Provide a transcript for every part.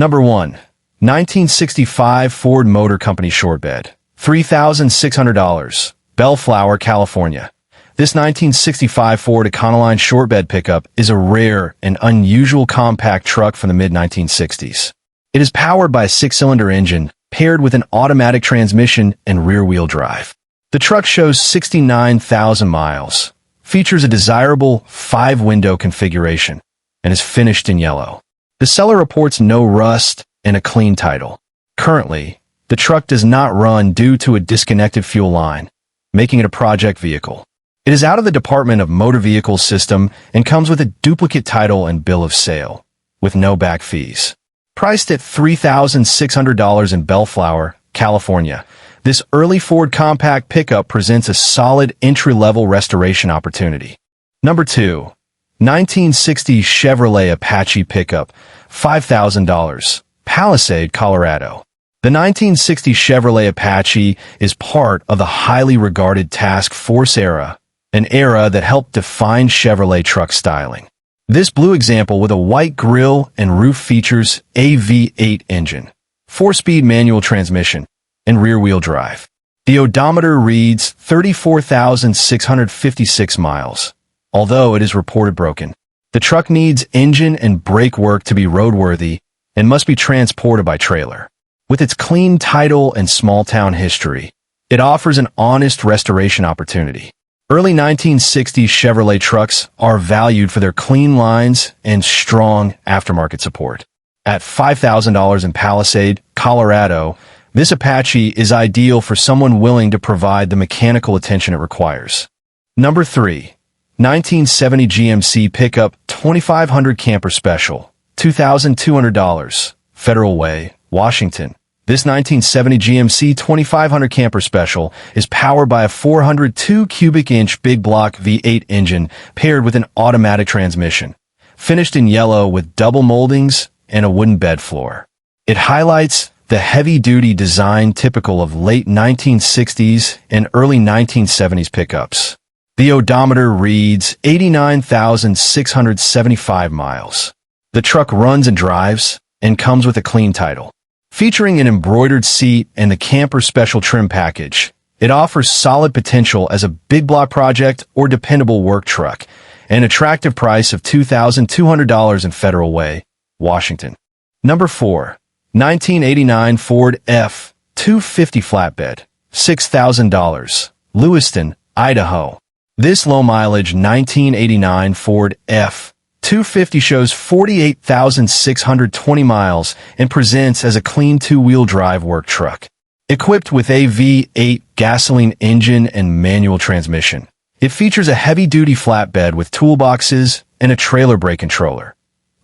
Number 1. 1965 Ford Motor Company short bed. $3,600. Bellflower, California. This 1965 Ford Econoline short bed pickup is a rare and unusual compact truck from the mid-1960s. It is powered by a 6-cylinder engine paired with an automatic transmission and rear-wheel drive. The truck shows 69,000 miles, features a desirable 5-window configuration, and is finished in yellow. The seller reports no rust and a clean title. Currently, the truck does not run due to a disconnected fuel line, making it a project vehicle. It is out of the Department of Motor Vehicles system and comes with a duplicate title and bill of sale, with no back fees. Priced at $3,600 in Bellflower, California, this early Ford compact pickup presents a solid entry-level restoration opportunity. Number 2. 1960 Chevrolet Apache pickup, $5,000. Palisade, Colorado. The 1960 Chevrolet Apache is part of the highly regarded Task Force era, an era that helped define Chevrolet truck styling. This blue example with a white grille and roof features a V8 engine, 4-speed manual transmission, and rear-wheel drive. The odometer reads 34,656 miles, although it is reported broken. The truck needs engine and brake work to be roadworthy and must be transported by trailer. With its clean title and small-town history, it offers an honest restoration opportunity. Early 1960s Chevrolet trucks are valued for their clean lines and strong aftermarket support. At $5,000 in Palisade, Colorado, this Apache is ideal for someone willing to provide the mechanical attention it requires. Number 3. 1970 GMC Pickup 2500 Camper Special, $2,200. Federal Way, Washington. This 1970 GMC 2500 Camper Special is powered by a 402 cubic inch big block V8 engine paired with an automatic transmission, finished in yellow with double moldings and a wooden bed floor. It highlights the heavy-duty design typical of late 1960s and early 1970s pickups. The odometer reads 89,675 miles. The truck runs and drives and comes with a clean title. Featuring an embroidered seat and the Camper Special trim package, it offers solid potential as a big block project or dependable work truck, an attractive price of $2,200 in Federal Way, Washington. Number 4. 1989 Ford F-250 Flatbed, $6,000. Lewiston, Idaho. This low-mileage 1989 Ford F-250 shows 48,620 miles and presents as a clean 2-wheel drive work truck. Equipped with a V8 gasoline engine and manual transmission, it features a heavy-duty flatbed with toolboxes and a trailer brake controller,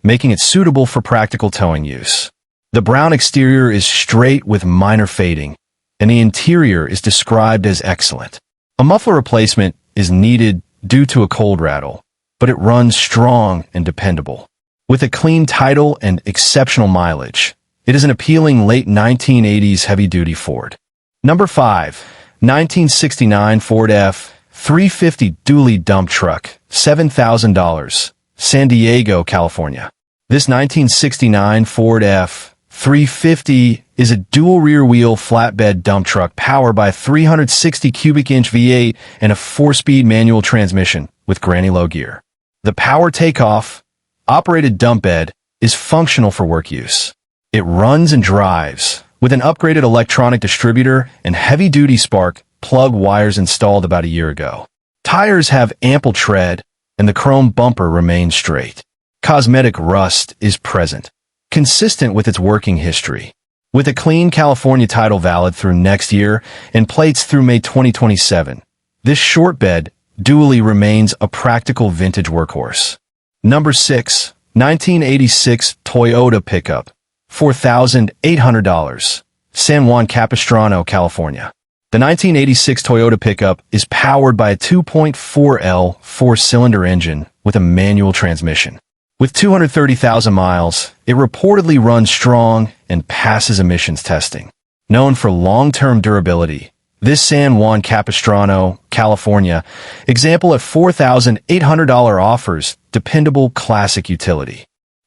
making it suitable for practical towing use. The brown exterior is straight with minor fading, and the interior is described as excellent. A muffler replacement is needed due to a cold rattle, but it runs strong and dependable. With a clean title and exceptional mileage, it is an appealing late 1980s heavy-duty Ford. Number 5. 1969 Ford F-350 Dually Dump Truck, $7,000. San Diego, California. This 1969 Ford F-350 is a dual rear-wheel flatbed dump truck powered by a 360 cubic inch V8 and a 4-speed manual transmission with granny low gear. The power takeoff, operated dump bed, is functional for work use. It runs and drives with an upgraded electronic distributor and heavy-duty spark plug wires installed about a year ago. Tires have ample tread, and the chrome bumper remains straight. Cosmetic rust is present, consistent with its working history. With a clean California title valid through next year and plates through May 2027, this short bed dually remains a practical vintage workhorse. Number 6. 1986 Toyota Pickup, $4,800. San Juan Capistrano, California. The 1986 Toyota Pickup is powered by a 2.4L 4-cylinder engine with a manual transmission. With 230,000 miles, it reportedly runs strong and passes emissions testing. Known for long-term durability, this San Juan Capistrano, California, example at $4,800 offers dependable classic utility.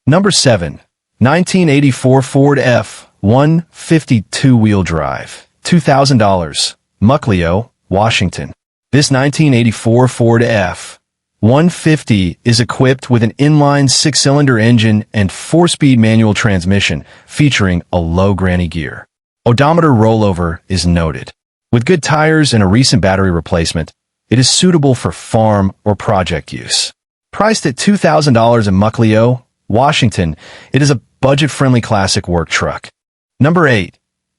Number 7. 1984 Ford F-150 two-wheel drive, $2,000, Muckleo, Washington. This 1984 Ford F-150 is equipped with an inline six-cylinder engine and four-speed manual transmission featuring a low granny gear. Odometer rollover is noted. With good tires and a recent battery replacement, it is suitable for farm or project use. Priced at $2,000 in Muckleo, Washington, it is a budget-friendly classic work truck. Number 8.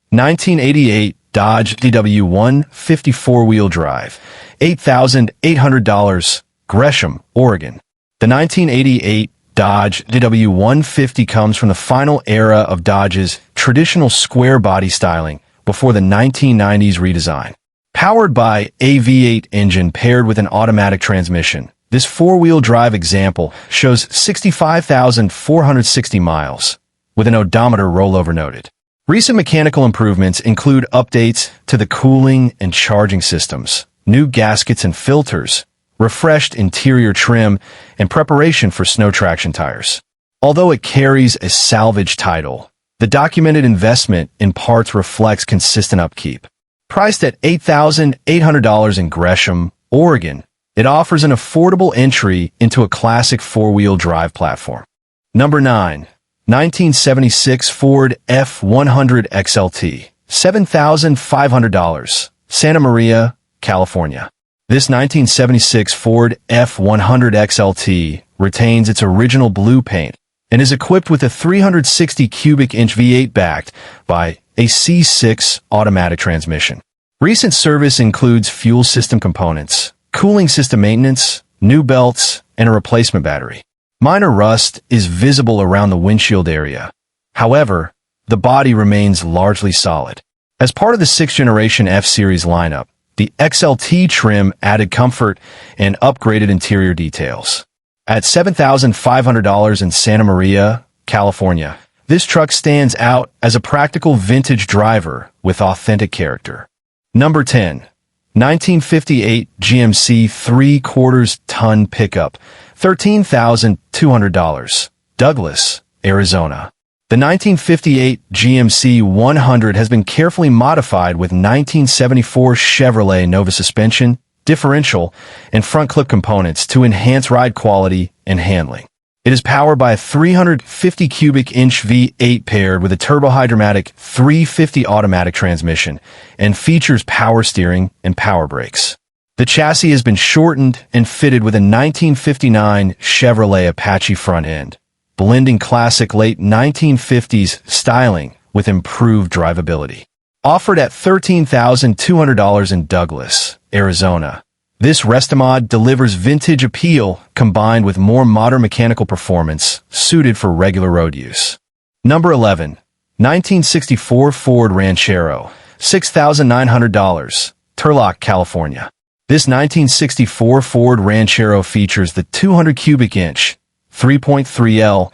1988 Dodge DW150 four-wheel drive, $8,800, Gresham, Oregon. The 1988 Dodge DW150 comes from the final era of Dodge's traditional square body styling before the 1990s redesign. Powered by a V8 engine paired with an automatic transmission, this four-wheel drive example shows 65,460 miles, with an odometer rollover noted. Recent mechanical improvements include updates to the cooling and charging systems, new gaskets and filters, refreshed interior trim, and preparation for snow traction tires. Although it carries a salvage title, the documented investment in parts reflects consistent upkeep. Priced at $8,800 in Gresham, Oregon, it offers an affordable entry into a classic four-wheel drive platform. Number 9. 1976 Ford F-100 XLT, $7,500, Santa Maria, California. This 1976 Ford F-100 XLT retains its original blue paint and is equipped with a 360 cubic inch V8 backed by a C6 automatic transmission. Recent service includes fuel system components, cooling system maintenance, new belts, and a replacement battery. Minor rust is visible around the windshield area. However, the body remains largely solid. As part of the 6th generation F-Series lineup, the XLT trim added comfort and upgraded interior details. At $7,500 in Santa Maria, California, this truck stands out as a practical vintage driver with authentic character. Number 10. 1958 GMC 3/4 ton pickup, $13,200, Douglas, Arizona. The 1958 GMC 100 has been carefully modified with 1974 Chevrolet Nova suspension, differential, and front clip components to enhance ride quality and handling. It is powered by a 350 cubic inch V8 paired with a turbohydromatic 350 automatic transmission and features power steering and power brakes. The chassis has been shortened and fitted with a 1959 Chevrolet Apache front end, blending classic late 1950s styling with improved drivability. Offered at $13,200 in Douglas, Arizona, this Restomod delivers vintage appeal combined with more modern mechanical performance suited for regular road use. Number 11. 1964 Ford Ranchero, $6,900, Turlock, California. This 1964 Ford Ranchero features the 200 cubic inch, 3.3L,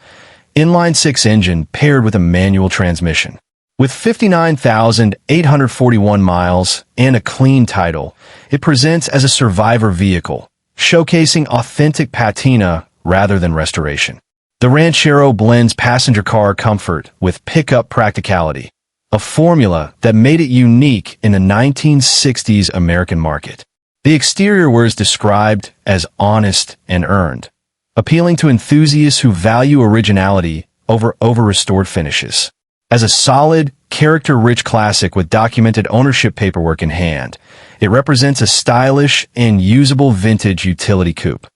inline-six engine paired with a manual transmission. With 59,841 miles and a clean title, it presents as a survivor vehicle, showcasing authentic patina rather than restoration. The Ranchero blends passenger car comfort with pickup practicality, a formula that made it unique in the 1960s American market. The exterior was described as honest and earned, appealing to enthusiasts who value originality over restored finishes. As a solid, character-rich classic with documented ownership paperwork in hand, it represents a stylish and usable vintage utility coupe.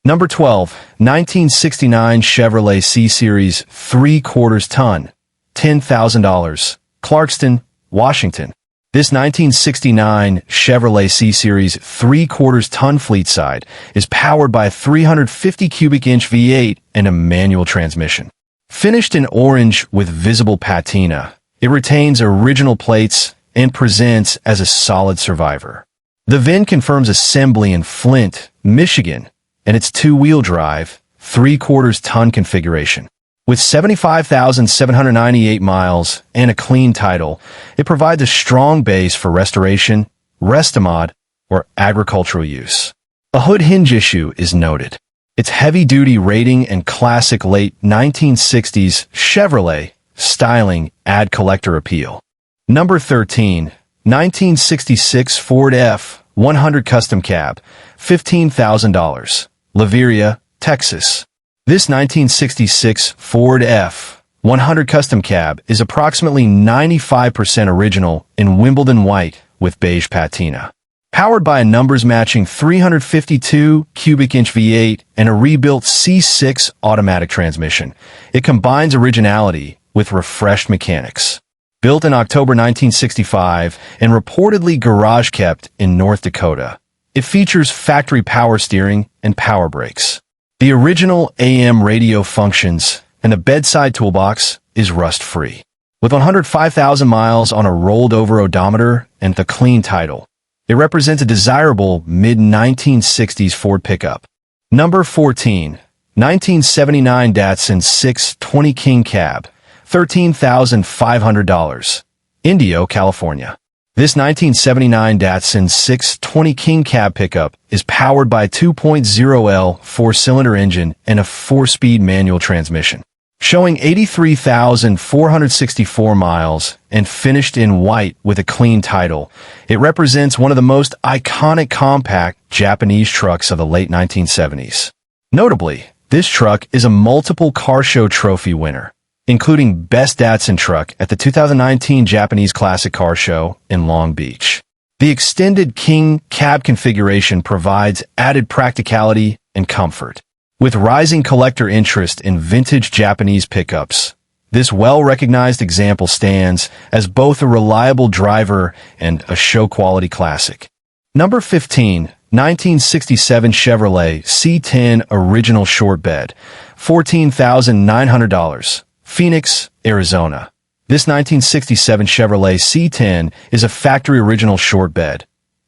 Number 12. 1969 Chevrolet C-Series 3/4 ton, $10,000, Clarkston, Washington. This 1969 Chevrolet C-Series 3/4 ton fleetside is powered by a 350 cubic inch V8 and a manual transmission. Finished in orange with visible patina, it retains original plates and presents as a solid survivor. The VIN confirms assembly in Flint, Michigan, and its two-wheel drive, 3/4 ton configuration. With 75,798 miles and a clean title, it provides a strong base for restoration, Restomod, or agricultural use. A hood hinge issue is noted. Its heavy-duty rating and classic late 1960s Chevrolet styling add collector appeal. Number 13. 1966 Ford F-100 Custom Cab, $15,000. Laveria, Texas. This 1966 Ford F-100 Custom Cab is approximately 95% original in Wimbledon white with beige patina. Powered by a numbers-matching 352 cubic inch V8 and a rebuilt C6 automatic transmission, it combines originality with refreshed mechanics. Built in October 1965 and reportedly garage-kept in North Dakota, it features factory power steering and power brakes. The original AM radio functions, and the bedside toolbox is rust-free. With 105,000 miles on a rolled-over odometer and the clean title, it represents a desirable mid-1960s Ford pickup. Number 14. 1979 Datsun 620 King Cab, $13,500. Indio, California. This 1979 Datsun 620 King Cab pickup is powered by a 2.0L four-cylinder engine and a 4-speed manual transmission. Showing 83,464 miles and finished in white with a clean title, it represents one of the most iconic compact Japanese trucks of the late 1970s. Notably, this truck is a multiple car show trophy winner, including Best Datsun Truck at the 2019 Japanese Classic Car Show in Long Beach. The extended King Cab configuration provides added practicality and comfort. With rising collector interest in vintage Japanese pickups, this well-recognized example stands as both a reliable driver and a show-quality classic. Number 15. 1967 Chevrolet C10 Original Short Bed, $14,900. Phoenix, Arizona. This 1967 Chevrolet C10 is a factory original short bed,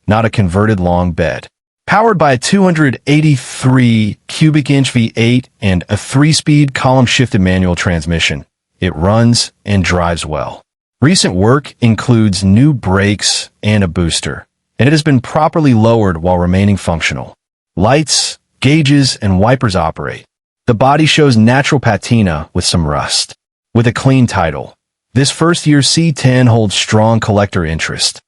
not a converted long bed. Powered by a 283 cubic inch V8 and a 3-speed column-shifted manual transmission, it runs and drives well. Recent work includes new brakes and a booster, and it has been properly lowered while remaining functional. Lights, gauges, and wipers operate. The body shows natural patina with some rust. With a clean title, this first-year C10 holds strong collector interest.